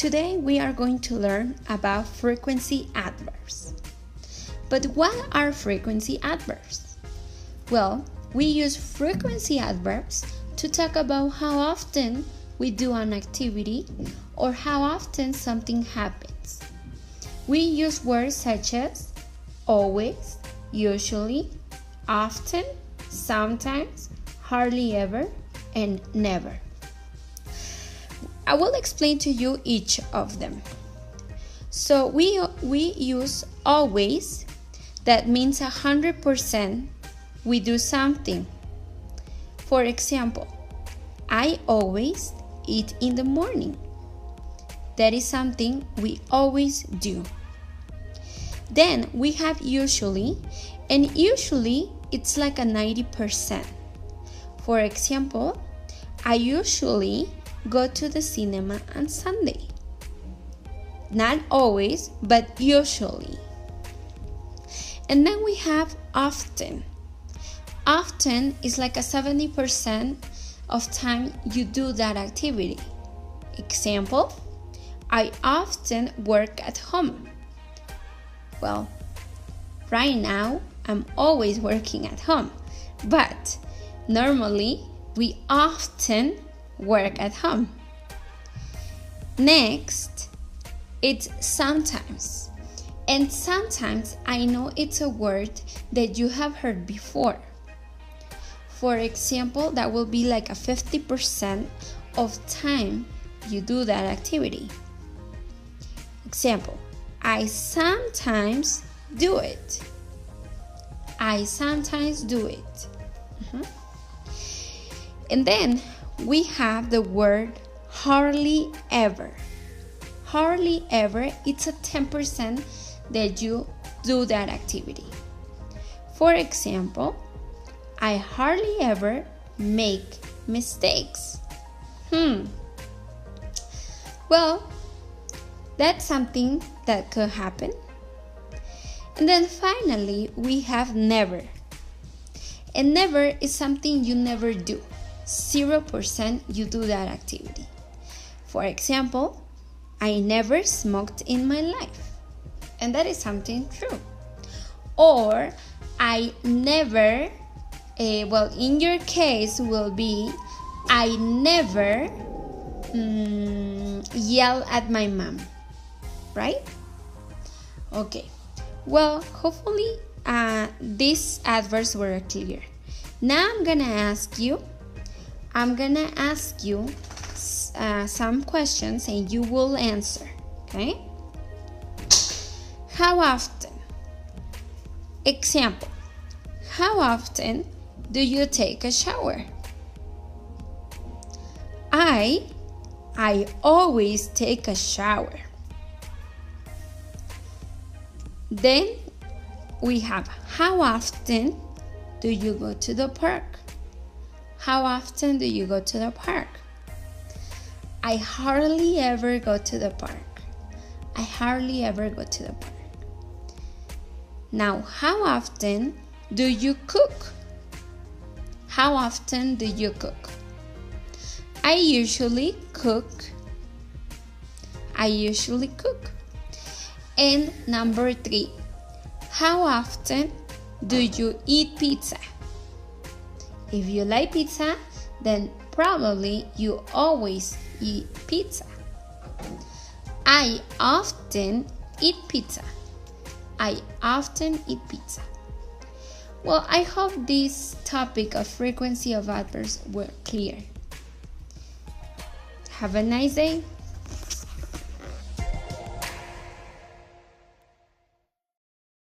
today we are going to learn about frequency adverbs. But what are frequency adverbs? Well, we use frequency adverbs to talk about how often we do an activity or how often something happens. We use words such as always, usually, often, sometimes, hardly ever, and never. I will explain to you each of them. So we use always. That means 100% we do something. For example, I always eat in the morning. That is something we always do. Then we have usually, and usually it's like a 90%. For example, I usually go to the cinema on Sunday. Not always, but usually. And then we have often. Often is like a 70% of time you do that activity. Example, I often work at home. Well, right now I'm always working at home, but normally we often work at home. Next, it's sometimes. And sometimes I know it's a word that you have heard before. For example, that will be like a 50% of time you do that activity. Example, I sometimes do it. I sometimes do it. And then we have the word hardly ever. Hardly ever, it's a 10% that you do that activity. For example, I hardly ever make mistakes. Well, that's something that could happen. And then finally, we have never. And never is something you never do. 0% you do that activity. For example, I never smoked in my life. And that is something true. Or I never, in your case will be, I never yell at my mom, right? Okay, well, hopefully these adverbs were clear. Now I'm gonna ask you some questions and you will answer, okay? How often? Example, how often do you take a shower? I always take a shower. Then we have how often do you go to the park? How often do you go to the park? I hardly ever go to the park. I hardly ever go to the park. Now, how often do you cook? How often do you cook? I usually cook. I usually cook. And number 3, how often do you eat pizza? If you like pizza, then probably you always eat pizza. I often eat pizza. I often eat pizza. Well, I hope this topic of frequency of adverbs were clear. Have a nice day.